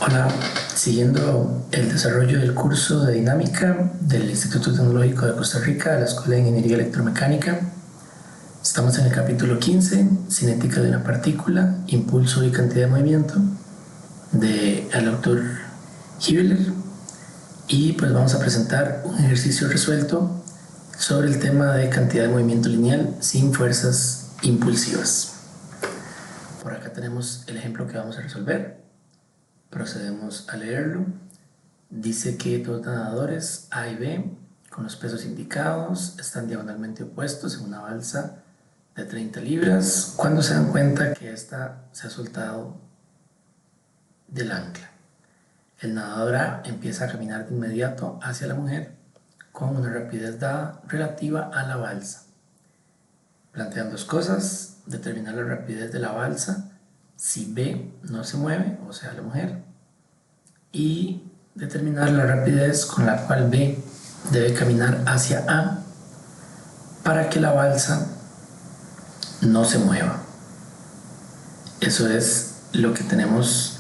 Hola, siguiendo el desarrollo del curso de dinámica del Instituto Tecnológico de Costa Rica de la Escuela de Ingeniería Electromecánica, estamos en el capítulo 15, cinética de una partícula, impulso y cantidad de movimiento, del autor Hibbeler, y pues vamos a presentar un ejercicio resuelto sobre el tema de cantidad de movimiento lineal sin fuerzas impulsivas. Por acá tenemos el ejemplo que vamos a resolver. Procedemos a leerlo. Dice que dos nadadores A y B, con los pesos indicados, están diagonalmente opuestos en una balsa de 30 libras cuando se dan cuenta que ésta se ha soltado del ancla. El nadador A empieza a caminar de inmediato hacia la mujer con una rapidez dada relativa a la balsa. Plantean dos cosas: determinar la rapidez de la balsa si B no se mueve, o sea la mujer, y determinar la rapidez con la cual B debe caminar hacia A para que la balsa no se mueva. Eso es lo que tenemos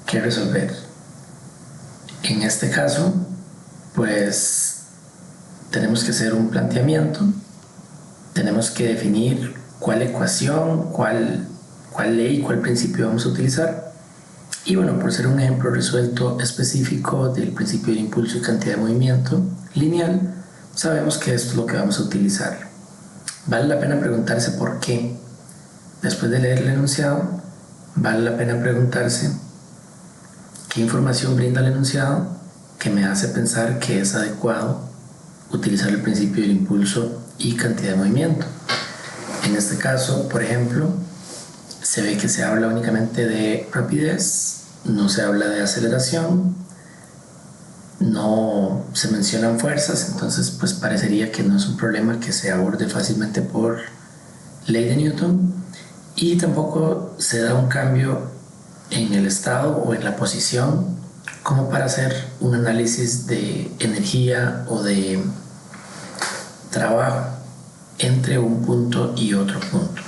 que resolver. En este caso, pues tenemos que hacer un planteamiento, tenemos que definir cuál ecuación, cuál ley, cuál principio vamos a utilizar. Y bueno, por ser un ejemplo resuelto específico del principio de impulso y cantidad de movimiento lineal, sabemos que esto es lo que vamos a utilizar. Vale la pena preguntarse por qué. Después de leer el enunciado, vale la pena preguntarse qué información brinda el enunciado que me hace pensar que es adecuado utilizar el principio del impulso y cantidad de movimiento. En este caso, por ejemplo, se ve que se habla únicamente de rapidez, no se habla de aceleración, no se mencionan fuerzas, entonces pues parecería que no es un problema que se aborde fácilmente por ley de Newton, y tampoco se da un cambio en el estado o en la posición como para hacer un análisis de energía o de trabajo entre un punto y otro punto.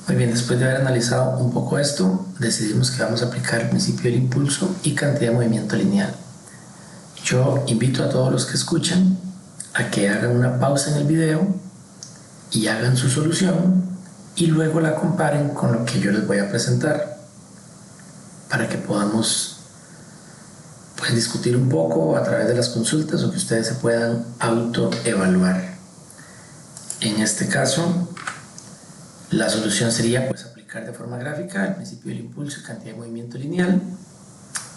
Muy bien, después de haber analizado un poco esto, decidimos que vamos a aplicar el principio del impulso y cantidad de movimiento lineal. Yo invito a todos los que escuchan a que hagan una pausa en el video y hagan su solución y luego la comparen con lo que yo les voy a presentar para que podamos pues discutir un poco a través de las consultas o que ustedes se puedan autoevaluar. En este caso, la solución sería pues aplicar de forma gráfica el principio del impulso y cantidad de movimiento lineal.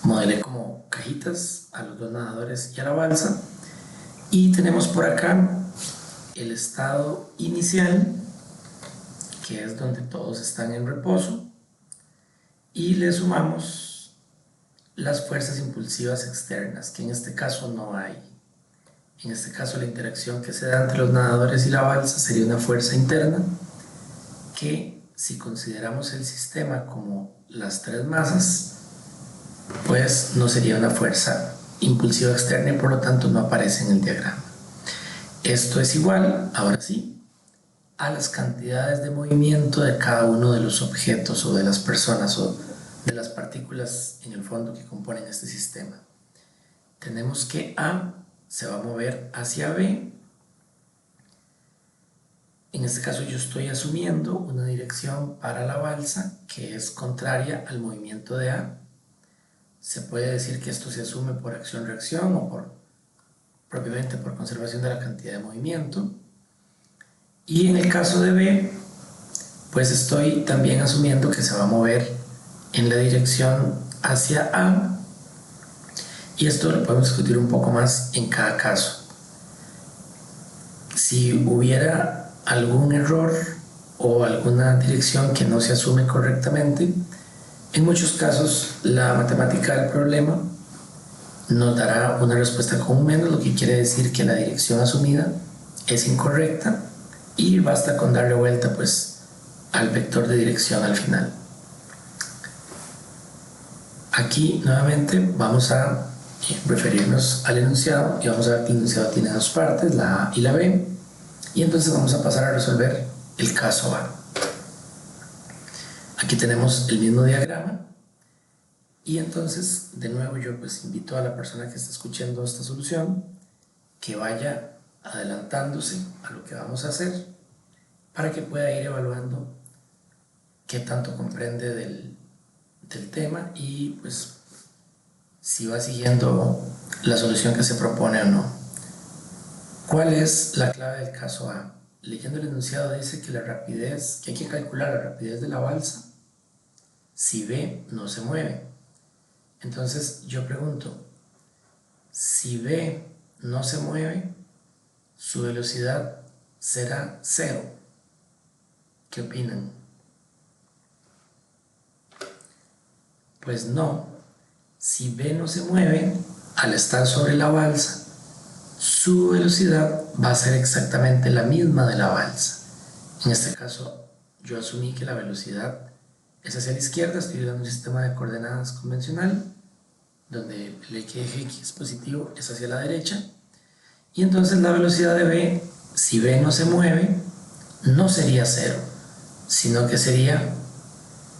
Modelé como cajitas a los dos nadadores y a la balsa. Y tenemos por acá el estado inicial, que es donde todos están en reposo, y le sumamos las fuerzas impulsivas externas, que en este caso no hay. En este caso la interacción que se da entre los nadadores y la balsa sería una fuerza interna, que si consideramos el sistema como las tres masas, pues no sería una fuerza impulsiva externa y por lo tanto no aparece en el diagrama. Esto es igual, ahora sí, a las cantidades de movimiento de cada uno de los objetos o de las personas o de las partículas en el fondo que componen este sistema. Tenemos que A se va a mover hacia B. En este caso yo estoy asumiendo una dirección para la balsa que es contraria al movimiento de A. Se puede decir que esto se asume por acción-reacción o propiamente por conservación de la cantidad de movimiento. Y en el caso de B, pues estoy también asumiendo que se va a mover en la dirección hacia A. Y esto lo podemos discutir un poco más en cada caso. Si hubiera algún error o alguna dirección que no se asume correctamente, en muchos casos la matemática del problema nos dará una respuesta con un menos, lo que quiere decir que la dirección asumida es incorrecta y basta con darle vuelta pues al vector de dirección al final. Aquí nuevamente vamos a referirnos al enunciado y vamos a ver que el enunciado tiene dos partes, la A y la B, y entonces vamos a pasar a resolver el caso A. Aquí tenemos el mismo diagrama, Y entonces, de nuevo, yo pues invito a la persona que está escuchando esta solución que vaya adelantándose a lo que vamos a hacer para que pueda ir evaluando qué tanto comprende del tema y pues si va siguiendo la solución que se propone o no. ¿Cuál es la clave del caso A? Leyendo el enunciado dice que que hay que calcular la rapidez de la balsa si B no se mueve. Entonces yo pregunto, si B no se mueve, su velocidad será 0. ¿Qué opinan? Pues no. Si B no se mueve, al estar sobre la balsa, su velocidad va a ser exactamente la misma de la balsa. En este caso, yo asumí que la velocidad es hacia la izquierda, estoy usando un sistema de coordenadas convencional, donde el eje X positivo es hacia la derecha, y entonces la velocidad de B, si B no se mueve, no sería 0, sino que sería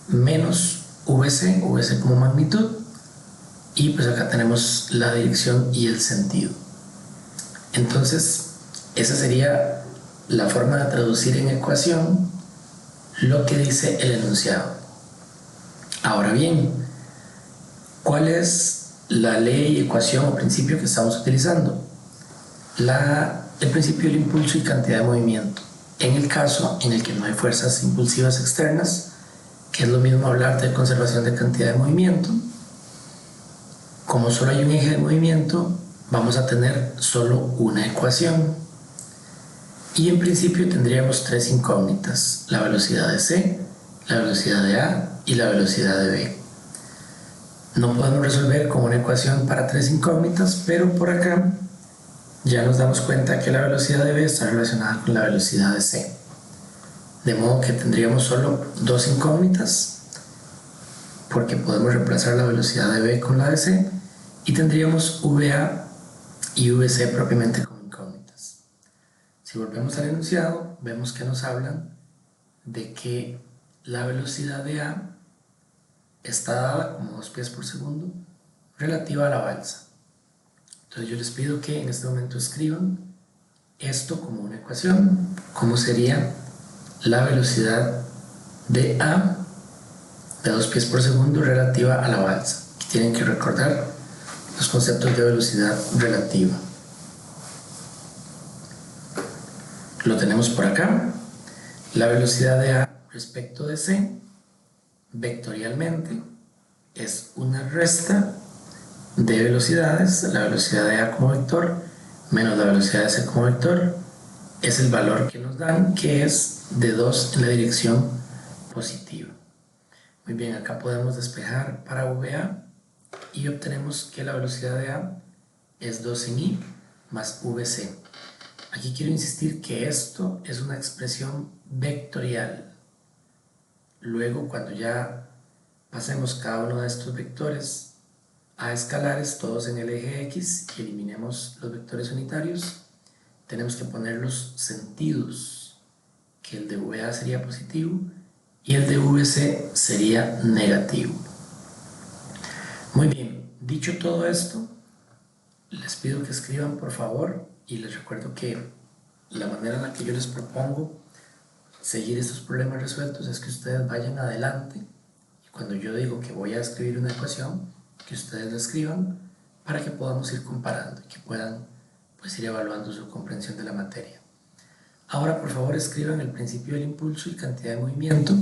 menos VC como magnitud, y pues acá tenemos la dirección y el sentido. Entonces, esa sería la forma de traducir en ecuación lo que dice el enunciado. Ahora bien, ¿cuál es la ley, ecuación o principio que estamos utilizando? El principio del impulso y cantidad de movimiento. En el caso en el que no hay fuerzas impulsivas externas, que es lo mismo hablar de conservación de cantidad de movimiento, como solo hay un eje de movimiento, vamos a tener solo una ecuación. Y en principio tendríamos tres incógnitas: la velocidad de C, la velocidad de A y la velocidad de B. No podemos resolver con una ecuación para tres incógnitas, pero por acá ya nos damos cuenta que la velocidad de B está relacionada con la velocidad de C. De modo que tendríamos solo dos incógnitas, porque podemos reemplazar la velocidad de B con la de C, y tendríamos VA y VC propiamente como incógnitas. Si volvemos al enunciado, vemos que nos hablan de que la velocidad de A está dada como 2 pies por segundo relativa a la balsa. Entonces yo les pido que en este momento escriban esto como una ecuación. ¿Cómo sería la velocidad de A de 2 pies por segundo relativa a la balsa? Aquí tienen que recordar los conceptos de velocidad relativa. Lo tenemos por acá. La velocidad de A respecto de C, vectorialmente, es una resta de velocidades. La velocidad de A como vector menos la velocidad de C como vector es el valor que nos dan, que es de 2 en la dirección positiva. Muy bien, acá podemos despejar para VA y obtenemos que la velocidad de A es 2 en I más VC. Aquí quiero insistir que esto es una expresión vectorial. Luego, cuando ya pasemos cada uno de estos vectores a escalares, todos en el eje X, y eliminemos los vectores unitarios, tenemos que poner los sentidos, que el de VA sería positivo y el de VC sería negativo. Muy bien, dicho todo esto, les pido que escriban por favor, y les recuerdo que la manera en la que yo les propongo seguir estos problemas resueltos es que ustedes vayan adelante, y cuando yo digo que voy a escribir una ecuación, que ustedes la escriban para que podamos ir comparando y que puedan pues ir evaluando su comprensión de la materia. Ahora por favor escriban el principio del impulso y cantidad de movimiento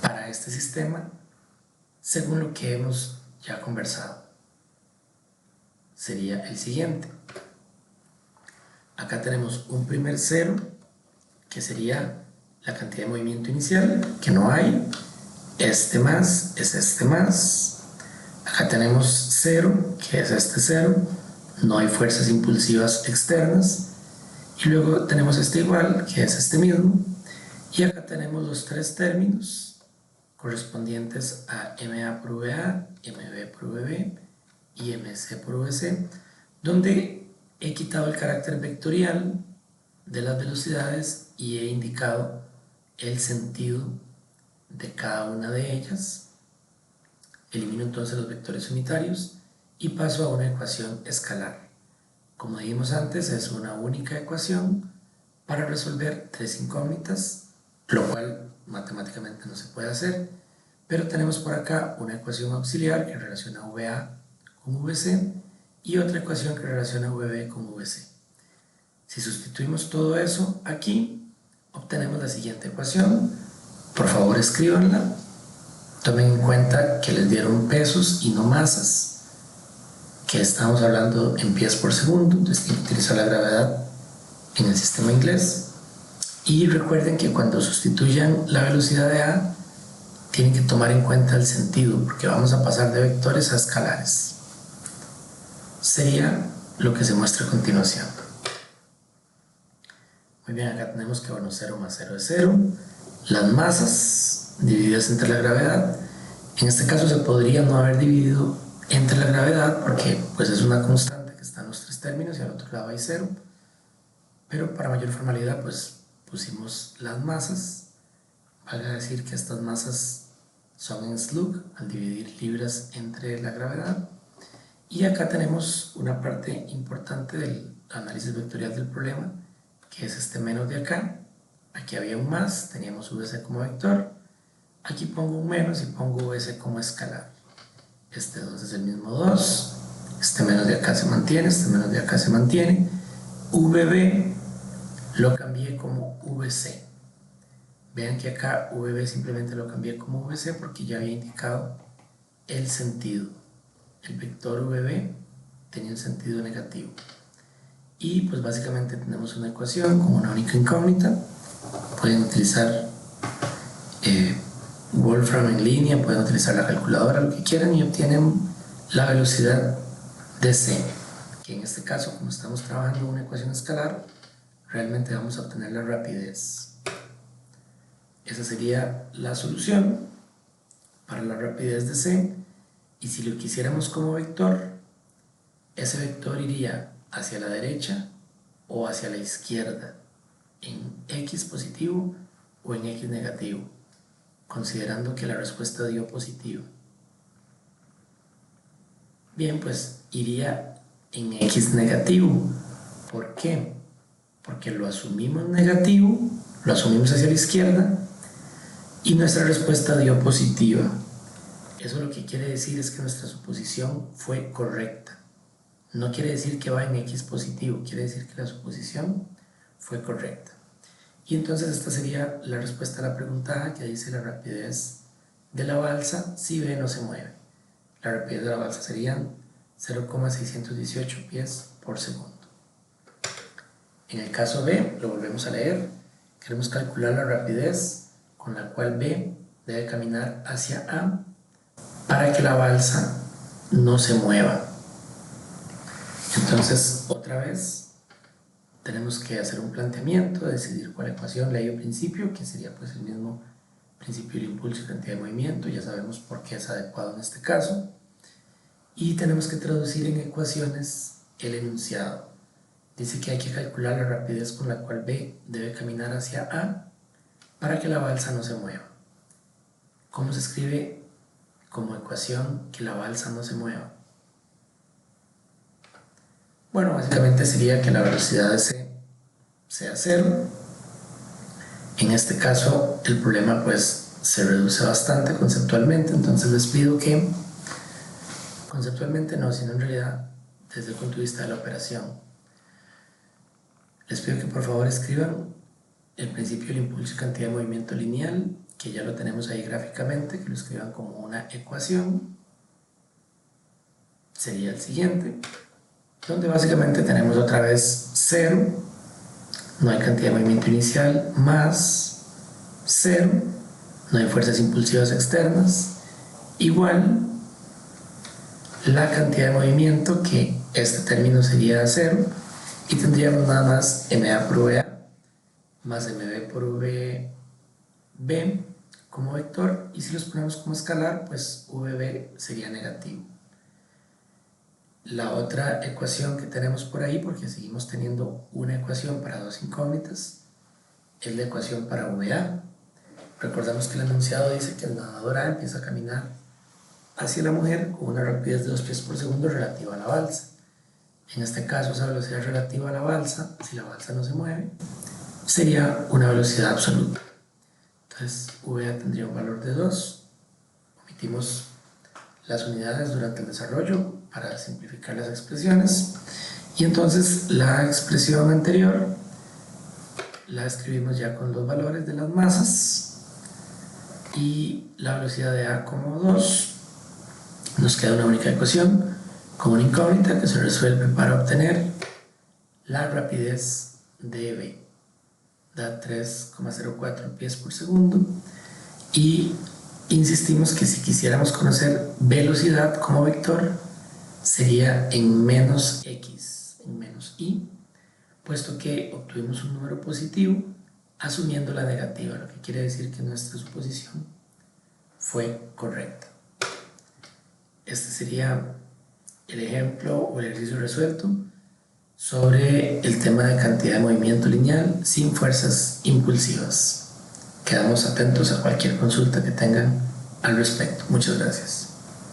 para este sistema según lo que hemos ya conversado. Sería el siguiente. Acá tenemos un primer cero, que sería la cantidad de movimiento inicial, que no hay. Este más es este más. Acá tenemos 0, que es este 0. No hay fuerzas impulsivas externas. Y luego tenemos este igual, que es este mismo. Y acá tenemos los tres términos correspondientes a MA por VA, MB por VB y MC por VC, donde he quitado el carácter vectorial de las velocidades y he indicado el sentido de cada una de ellas. Elimino entonces los vectores unitarios y paso a una ecuación escalar. Como dijimos antes, es una única ecuación para resolver tres incógnitas, lo cual matemáticamente no se puede hacer, pero tenemos por acá una ecuación auxiliar que relaciona VA con VC y otra ecuación que relaciona VB con VC. Si sustituimos todo eso aquí, obtenemos la siguiente ecuación. Por favor, escríbanla. Tomen en cuenta que les dieron pesos y no masas, que estamos hablando en pies por segundo, entonces tienen que utilizar la gravedad en el sistema inglés. Y recuerden que cuando sustituyan la velocidad de A, tienen que tomar en cuenta el sentido, porque vamos a pasar de vectores a escalares. Sería lo que se muestra a continuación. Muy bien, acá tenemos que 0 más 0 es 0. Las masas divididas entre la gravedad. En este caso se podría no haber dividido entre la gravedad porque pues es una constante que está en los tres términos y al otro lado hay 0. Pero para mayor formalidad pues pusimos las masas. Vale decir que estas masas son en slug al dividir libras entre la gravedad. Y acá tenemos una parte importante del análisis vectorial del problema, que es este menos de acá. Aquí había un más, teníamos VC como vector. Aquí pongo un menos y pongo VC como escalar. Este 2 es el mismo 2. Este menos de acá se mantiene, este menos de acá se mantiene. VB lo cambié como VC. Vean que acá VB simplemente lo cambié como VC porque ya había indicado el sentido. El vector VB tenía un sentido negativo. Y pues básicamente tenemos una ecuación con una única incógnita. Pueden utilizar Wolfram en línea, pueden utilizar la calculadora, lo que quieran, y obtienen la velocidad de C, que en este caso, como estamos trabajando una ecuación escalar, realmente vamos a obtener la rapidez. Esa sería la solución para la rapidez de C, y si lo quisiéramos como vector, ese vector iría hacia la derecha o hacia la izquierda, en X positivo o en X negativo, considerando que la respuesta dio positiva. Bien, pues iría en X negativo. ¿Por qué? Porque lo asumimos negativo, lo asumimos hacia la izquierda y nuestra respuesta dio positiva. Eso lo que quiere decir es que nuestra suposición fue correcta. No quiere decir que va en X positivo, quiere decir que la suposición fue correcta. Y entonces esta sería la respuesta a la pregunta A, que dice la rapidez de la balsa si B no se mueve. La rapidez de la balsa serían 0,618 pies por segundo. En el caso B, lo volvemos a leer, queremos calcular la rapidez con la cual B debe caminar hacia A para que la balsa no se mueva. Entonces, otra vez, tenemos que hacer un planteamiento, decidir cuál ecuación leí al principio, que sería pues el mismo principio del impulso y cantidad de movimiento. Ya sabemos por qué es adecuado en este caso. Y tenemos que traducir en ecuaciones el enunciado. Dice que hay que calcular la rapidez con la cual B debe caminar hacia A para que la balsa no se mueva. ¿Cómo se escribe como ecuación que la balsa no se mueva? Bueno, básicamente sería que la velocidad de C sea 0. En este caso el problema pues se reduce bastante conceptualmente, entonces les pido que, conceptualmente no, sino en realidad desde el punto de vista de la operación, les pido que por favor escriban el principio del impulso y cantidad de movimiento lineal, que ya lo tenemos ahí gráficamente, que lo escriban como una ecuación. Sería el siguiente, donde básicamente tenemos otra vez 0, no hay cantidad de movimiento inicial, más 0, no hay fuerzas impulsivas externas, igual la cantidad de movimiento, que este término sería 0, y tendríamos nada más MA por VA más MB por VB como vector, y si los ponemos como escalar, pues VB sería negativo. La otra ecuación que tenemos por ahí, porque seguimos teniendo una ecuación para dos incógnitas, es la ecuación para VA. Recordamos que el enunciado dice que el nadador A empieza a caminar hacia la mujer con una rapidez de 2 pies por segundo relativa a la balsa. En este caso, esa velocidad relativa a la balsa, si la balsa no se mueve, sería una velocidad absoluta. Entonces, VA tendría un valor de 2. Omitimos las unidades durante el desarrollo para simplificar las expresiones. Y entonces la expresión anterior la escribimos ya con los valores de las masas y la velocidad de A como 2. Nos queda una única ecuación con una incógnita que se resuelve para obtener la rapidez de B. Da 3,04 pies por segundo y insistimos que si quisiéramos conocer velocidad como vector sería en menos x, en menos y, puesto que obtuvimos un número positivo asumiendo la negativa, lo que quiere decir que nuestra suposición fue correcta. Este sería el ejemplo o el ejercicio resuelto sobre el tema de cantidad de movimiento lineal sin fuerzas impulsivas. Quedamos atentos a cualquier consulta que tengan al respecto. Muchas gracias.